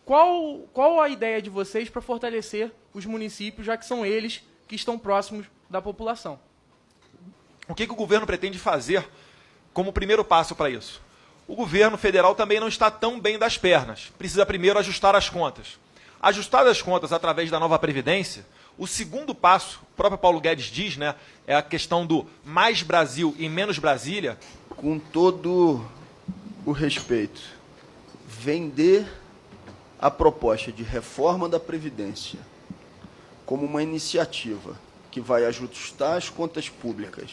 Qual a ideia de vocês para fortalecer os municípios, já que são eles que estão próximos da população? O que o governo pretende fazer como primeiro passo para isso? O governo federal também não está tão bem das pernas. Precisa primeiro ajustar as contas. Ajustar as contas através da nova Previdência, o segundo passo, o próprio Paulo Guedes diz, né, é a questão do mais Brasil e menos Brasília. Com todo o respeito, vender a proposta de reforma da Previdência como uma iniciativa que vai ajustar as contas públicas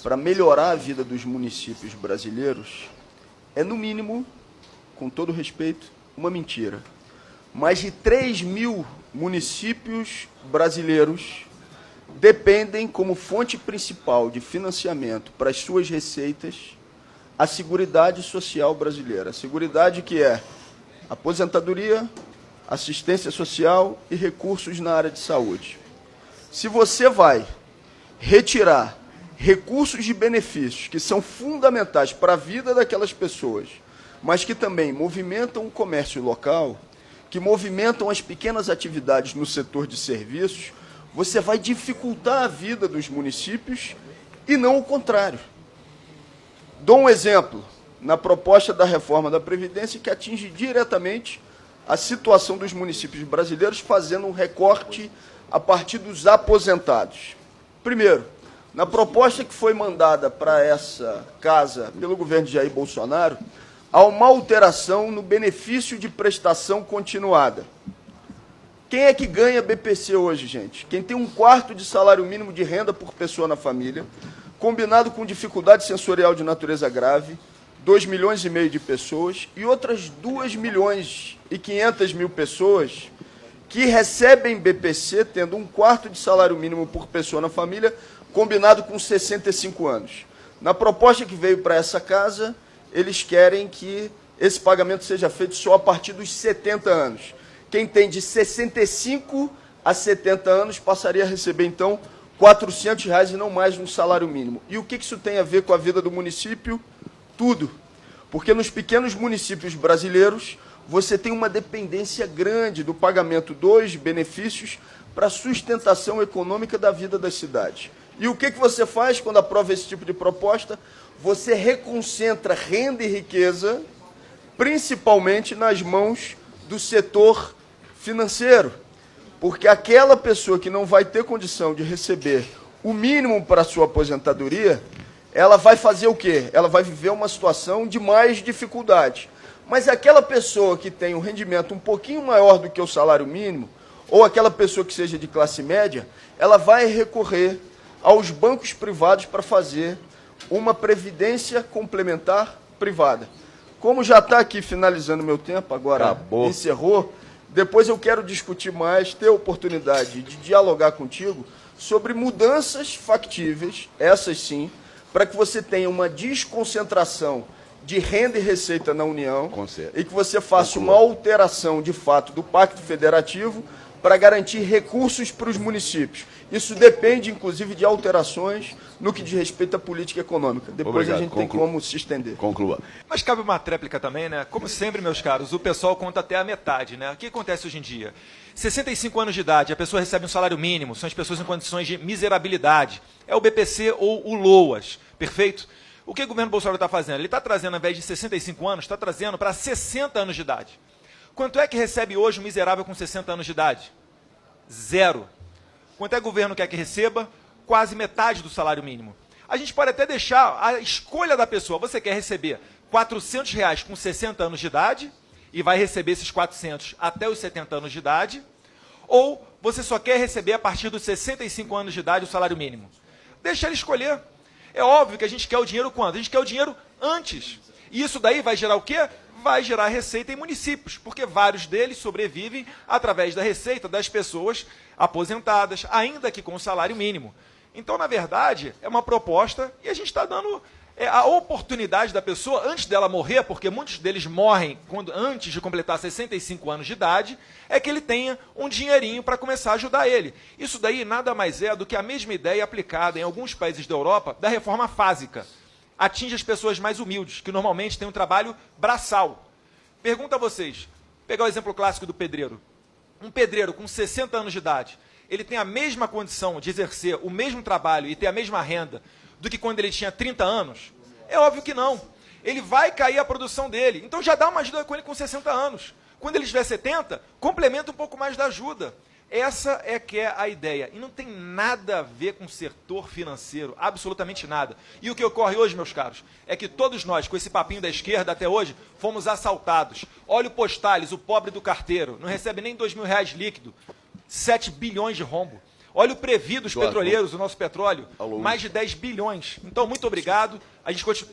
para melhorar a vida dos municípios brasileiros é, no mínimo, com todo respeito, uma mentira. Mais de 3 mil municípios brasileiros dependem como fonte principal de financiamento para as suas receitas a Seguridade Social brasileira. A Seguridade que é aposentadoria, assistência social e recursos na área de saúde. Se você vai retirar recursos de benefícios que são fundamentais para a vida daquelas pessoas, mas que também movimentam o comércio local, que movimentam as pequenas atividades no setor de serviços, você vai dificultar a vida dos municípios e não o contrário. Dou um exemplo na proposta da reforma da Previdência que atinge diretamente a situação dos municípios brasileiros, fazendo um recorte a partir dos aposentados. Primeiro, na proposta que foi mandada para essa casa pelo governo de Jair Bolsonaro, há uma alteração no benefício de prestação continuada. Quem é que ganha BPC hoje, gente? Quem tem 1/4 de salário mínimo de renda por pessoa na família, combinado com dificuldade sensorial de natureza grave, 2,5 milhões de pessoas, e outras 2.500.000 pessoas que recebem BPC tendo 1/4 de salário mínimo por pessoa na família, combinado com 65 anos. Na proposta que veio para essa casa, eles querem que esse pagamento seja feito só a partir dos 70 anos. Quem tem de 65 a 70 anos passaria a receber, então, R$ 400 e não mais no salário mínimo. E o que isso tem a ver com a vida do município? Tudo. Porque nos pequenos municípios brasileiros, você tem uma dependência grande do pagamento dos benefícios para a sustentação econômica da vida das cidades. E o que você faz quando aprova esse tipo de proposta? Você reconcentra renda e riqueza, principalmente nas mãos do setor financeiro. Porque aquela pessoa que não vai ter condição de receber o mínimo para a sua aposentadoria, ela vai fazer o quê? Ela vai viver uma situação de mais dificuldade. Mas aquela pessoa que tem um rendimento um pouquinho maior do que o salário mínimo, ou aquela pessoa que seja de classe média, ela vai recorrer aos bancos privados para fazer uma previdência complementar privada. Como já está aqui finalizando meu tempo, agora encerrou, depois eu quero discutir mais, ter a oportunidade de dialogar contigo sobre mudanças factíveis, essas sim, para que você tenha uma desconcentração de renda e receita na União e que você faça uma alteração, de fato, do Pacto Federativo para garantir recursos para os municípios. Isso depende, inclusive, de alterações no que diz respeito à política econômica. Depois a gente tem como se estender. Conclua. Mas cabe uma tréplica também, né? Como sempre, meus caros, o pessoal conta até a metade, né? O que acontece hoje em dia? 65 anos de idade, a pessoa recebe um salário mínimo, são as pessoas em condições de miserabilidade. É o BPC ou o LOAS, perfeito? O que o governo Bolsonaro está fazendo? Ele está trazendo, ao invés de 65 anos, está trazendo para 60 anos de idade. Quanto é que recebe hoje um miserável com 60 anos de idade? 0. Quanto é que o governo quer que receba? Quase metade do salário mínimo. A gente pode até deixar a escolha da pessoa. Você quer receber R$ 400 com 60 anos de idade e vai receber esses 400 até os 70 anos de idade, ou você só quer receber a partir dos 65 anos de idade o salário mínimo? Deixa ele escolher. É óbvio que a gente quer o dinheiro quando? A gente quer o dinheiro antes. E isso daí vai gerar o quê? Vai gerar receita em municípios, porque vários deles sobrevivem através da receita das pessoas aposentadas, ainda que com o salário mínimo. Então, na verdade, é uma proposta e a gente está dando a oportunidade da pessoa, antes dela morrer, porque muitos deles morrem antes de completar 65 anos de idade, é que ele tenha um dinheirinho para começar a ajudar ele. Isso daí nada mais é do que a mesma ideia aplicada em alguns países da Europa da reforma fásica. Atinge as pessoas mais humildes, que normalmente têm um trabalho braçal. Pergunta a vocês, vou pegar o exemplo clássico do pedreiro. Um pedreiro com 60 anos de idade, ele tem a mesma condição de exercer o mesmo trabalho e ter a mesma renda do que quando ele tinha 30 anos? É óbvio que não. Ele vai cair a produção dele. Então já dá uma ajuda com ele com 60 anos. Quando ele tiver 70, complementa um pouco mais da ajuda. Essa é que é a ideia. E não tem nada a ver com o setor financeiro, absolutamente nada. E o que ocorre hoje, meus caros, é que todos nós, com esse papinho da esquerda até hoje, fomos assaltados. Olha o Postales, o pobre do carteiro, não recebe nem R$2.000 líquido, 7 bilhões de rombo. Olha o Previ dos petroleiros, o nosso petróleo, mais de 10 bilhões. Então, muito obrigado. A gente continua.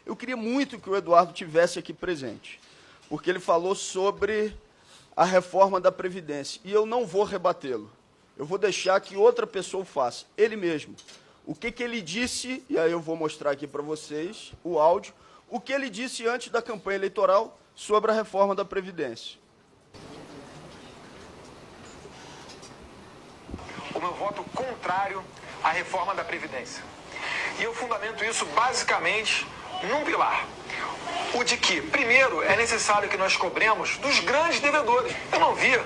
Eu queria muito que o Eduardo tivesse aqui presente, porque ele falou sobre a reforma da Previdência, e eu não vou rebatê-lo. Eu vou deixar que outra pessoa faça, ele mesmo. O que ele disse, e aí eu vou mostrar aqui para vocês o áudio, o que ele disse antes da campanha eleitoral sobre a reforma da Previdência. O meu voto contrário à reforma da Previdência. E eu fundamento isso basicamente num pilar. O de que, primeiro, é necessário que nós cobremos dos grandes devedores. Eu não vi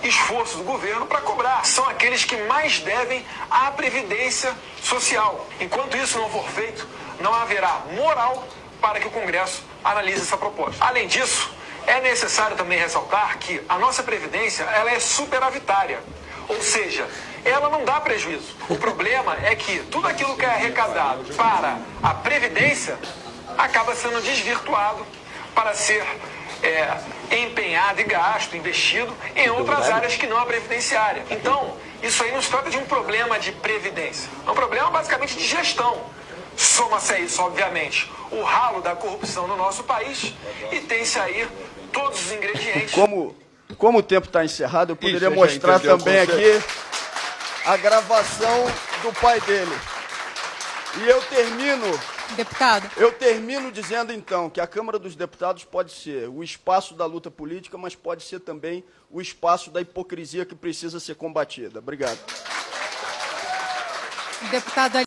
esforço do governo para cobrar. São aqueles que mais devem à Previdência Social. Enquanto isso não for feito, não haverá moral para que o Congresso analise essa proposta. Além disso, é necessário também ressaltar que a nossa Previdência ela é superavitária. Ou seja, ela não dá prejuízo. O problema é que tudo aquilo que é arrecadado para a Previdência acaba sendo desvirtuado para ser empenhado e gasto, investido em outras áreas que não a previdenciária. Então, isso aí não se trata de um problema de previdência, é um problema basicamente de gestão. Soma-se a isso, obviamente, o ralo da corrupção no nosso país e tem-se aí todos os ingredientes. Como o tempo está encerrado, eu poderia mostrar também aqui a gravação do pai dele. E eu termino dizendo, então, que a Câmara dos Deputados pode ser o espaço da luta política, mas pode ser também o espaço da hipocrisia que precisa ser combatida. Obrigado. Deputado